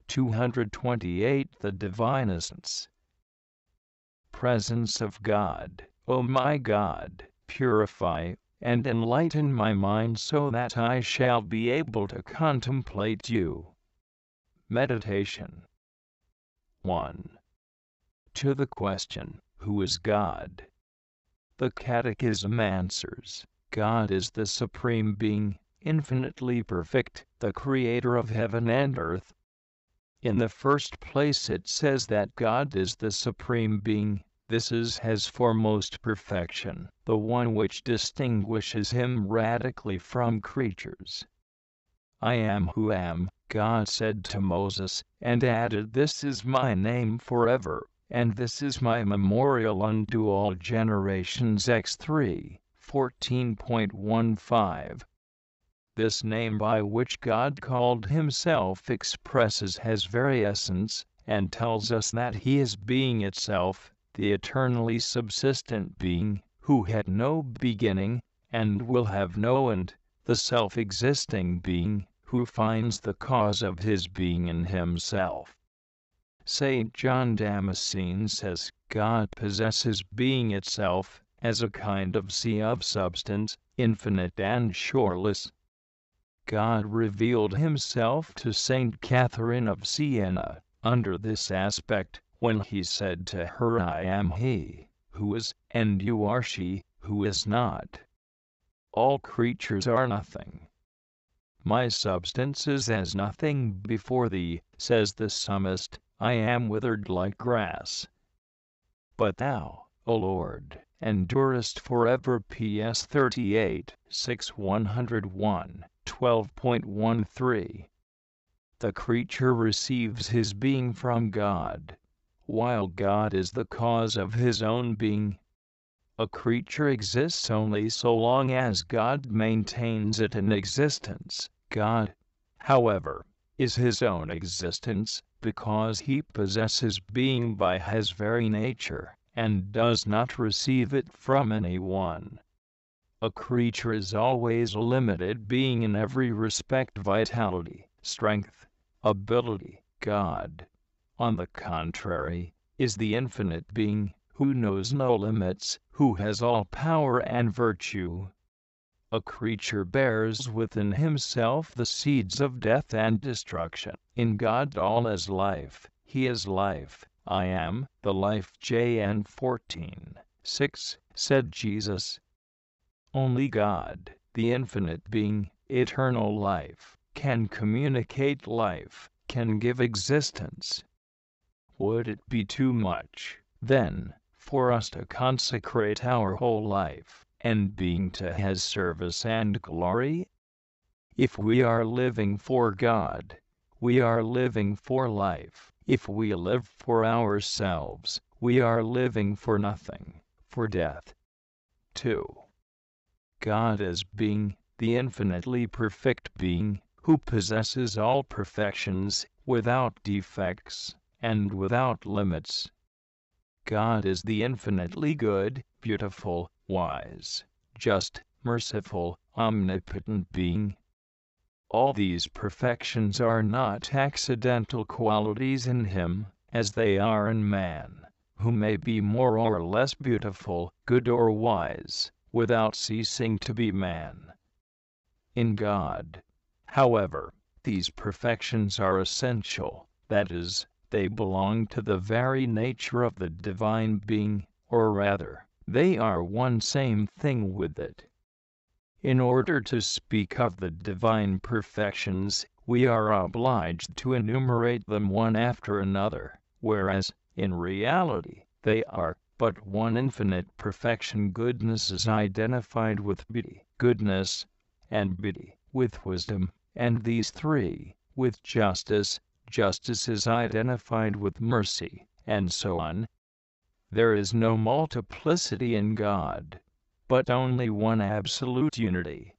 228. The Divine Essence. Presence of God. O my God, purify and enlighten my mind so that I shall be able to contemplate you. Meditation. 1. To the question, who is God? The Catechism answers, God is the Supreme Being, infinitely perfect, the Creator of heaven and earth. In the first place it says that God is the Supreme Being. This is His foremost perfection, the one which distinguishes Him radically from creatures. I am who am, God said to Moses, and added, this is my name forever, and this is my memorial unto all generations. Acts 3:14.15. This name by which God called Himself expresses His very essence, and tells us that He is being itself, the eternally subsistent being, who had no beginning, and will have no end, the self-existing being, who finds the cause of His being in Himself. St. John Damascene says, God possesses being itself, as a kind of sea of substance, infinite and shoreless. God revealed Himself to Saint Catherine of Siena, under this aspect, when He said to her, I am He, who is, and you are she, who is not. All creatures are nothing. My substance is as nothing before Thee, says the psalmist, I am withered like grass. But Thou, O Lord, endurest forever. PS 38, 6 101, 12.13. The creature receives his being from God, while God is the cause of his own being. A creature exists only so long as God maintains it in existence. God, however, is His own existence, because He possesses being by His very nature, and does not receive it from anyone. A creature is always a limited being in every respect: vitality, strength, ability. God, on the contrary, is the infinite being, who knows no limits, who has all power and virtue. A creature bears within himself the seeds of death and destruction. In God all is life, He is life. I am the life. John 14:6, said Jesus. Only God, the infinite being, eternal life, can communicate life, can give existence. Would it be too much, then, for us to consecrate our whole life and being to His service and glory? If we are living for God, we are living for life. If we live for ourselves, we are living for nothing, for death. 2. God as being, the infinitely perfect being, who possesses all perfections, without defects, and without limits. God is the infinitely good, beautiful, wise, just, merciful, omnipotent being. All these perfections are not accidental qualities in Him, as they are in man, who may be more or less beautiful, good or wise, without ceasing to be man. In God, however, these perfections are essential, that is, they belong to the very nature of the divine being, or rather, they are one same thing with it. In order to speak of the divine perfections, we are obliged to enumerate them one after another, whereas, in reality, they are but one infinite perfection. Goodness is identified with beauty, goodness and beauty with wisdom, and these three with justice. Justice is identified with mercy, and so on. There is no multiplicity in God, but only one absolute unity.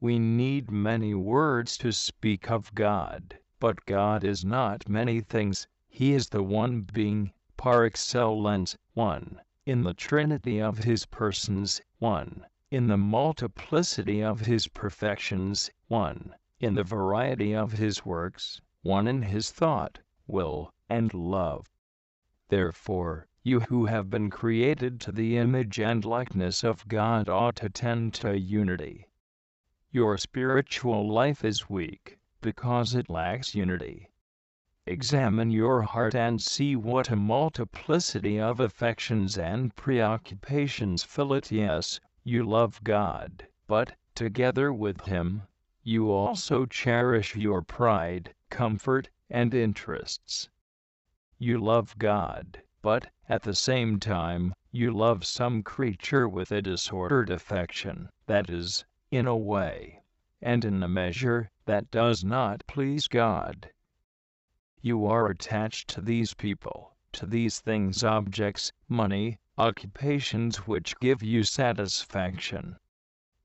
We need many words to speak of God, but God is not many things. He is the one being, par excellence, one, in the trinity of His persons, one, in the multiplicity of His perfections, one, in the variety of His works, one in his thought, will, and love. Therefore, you who have been created to the image and likeness of God ought to tend to unity. Your spiritual life is weak, because it lacks unity. Examine your heart and see what a multiplicity of affections and preoccupations fill it. Yes, you love God, but, together with Him, you also cherish your pride, comfort, and interests. You love God, but, at the same time, you love some creature with a disordered affection, that is, in a way, and in a measure, that does not please God. You are attached to these people, to these things, objects, money, occupations which give you satisfaction.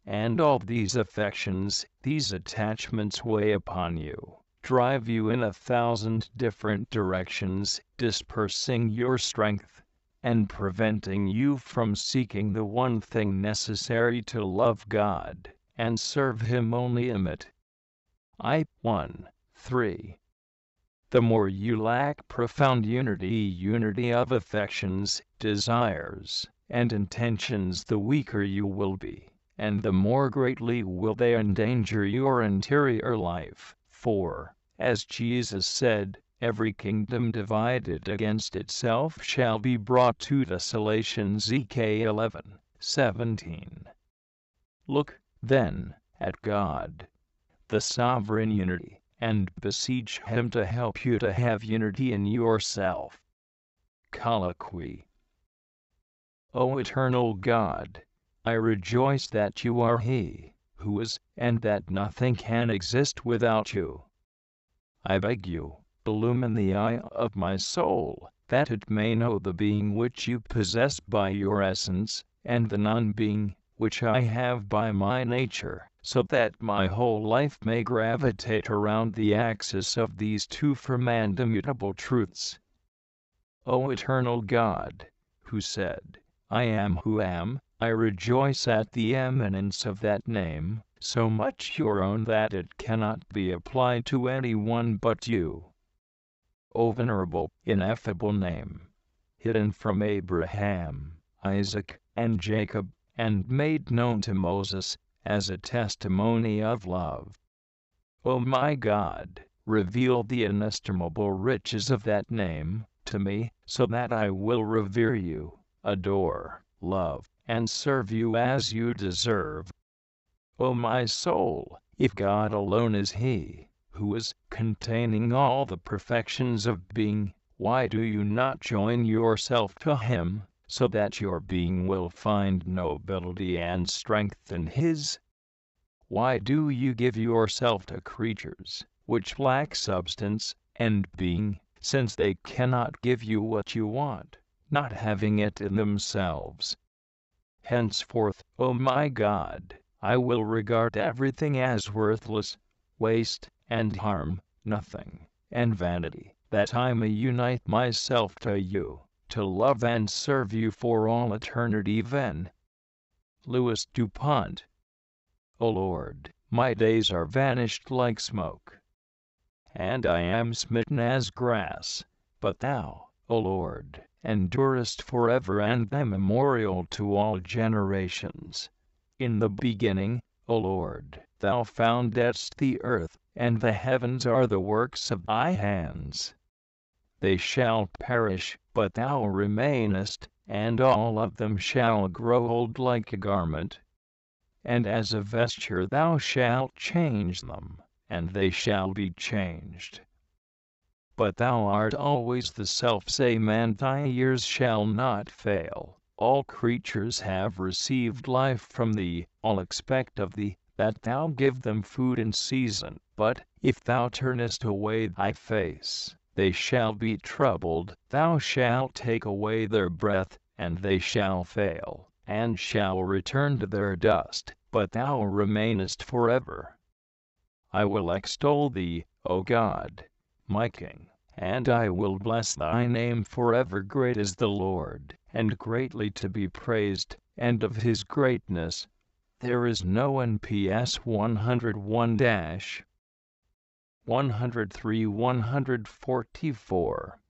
And all these affections, these attachments weigh upon you, drive you in 1,000 different directions, dispersing your strength, and preventing you from seeking the one thing necessary to love God, and serve Him only in it. 3. The more you lack profound unity of affections, desires, and intentions, the weaker you will be, and the more greatly will they endanger your interior life. For, as Jesus said, every kingdom divided against itself shall be brought to desolation. Zk 11:17. Look, then, at God, the sovereign unity, and beseech Him to help you to have unity in yourself. Colloquy. O eternal God, I rejoice that you are He who is, and that nothing can exist without you. I beg you, illumine the eye of my soul, that it may know the being which you possess by your essence, and the non-being which I have by my nature, so that my whole life may gravitate around the axis of these two firm and immutable truths. O eternal God, who said, I am who am, I rejoice at the eminence of that name, so much your own that it cannot be applied to any one but you. O venerable, ineffable name, hidden from Abraham, Isaac, and Jacob, and made known to Moses, as a testimony of love. O my God, reveal the inestimable riches of that name to me, so that I will revere you, adore, love, and serve you as you deserve. O my soul, if God alone is He who is, containing all the perfections of being, why do you not join yourself to Him, so that your being will find nobility and strength in His? Why do you give yourself to creatures, which lack substance and being, since they cannot give you what you want, not having it in themselves? Henceforth, O my God, I will regard everything as worthless, waste, and harm, nothing, and vanity, that I may unite myself to you, to love and serve you for all eternity. Ven. Louis Dupont. O Lord, my days are vanished like smoke, and I am smitten as grass, but Thou, O Lord, endurest forever and immemorial to all generations. In the beginning, O Lord, Thou foundedst the earth, and the heavens are the works of Thy hands. They shall perish, but Thou remainest, and all of them shall grow old like a garment. And as a vesture Thou shalt change them, and they shall be changed. But Thou art always the selfsame, and Thy years shall not fail. All creatures have received life from Thee, all expect of Thee, that Thou give them food in season. But, if Thou turnest away Thy face, they shall be troubled. Thou shalt take away their breath, and they shall fail, and shall return to their dust, but Thou remainest forever. I will extol Thee, O God, my King, and I will bless Thy name forever. Great is the Lord, and greatly to be praised, and of His greatness there is no end. PS 101 103 144.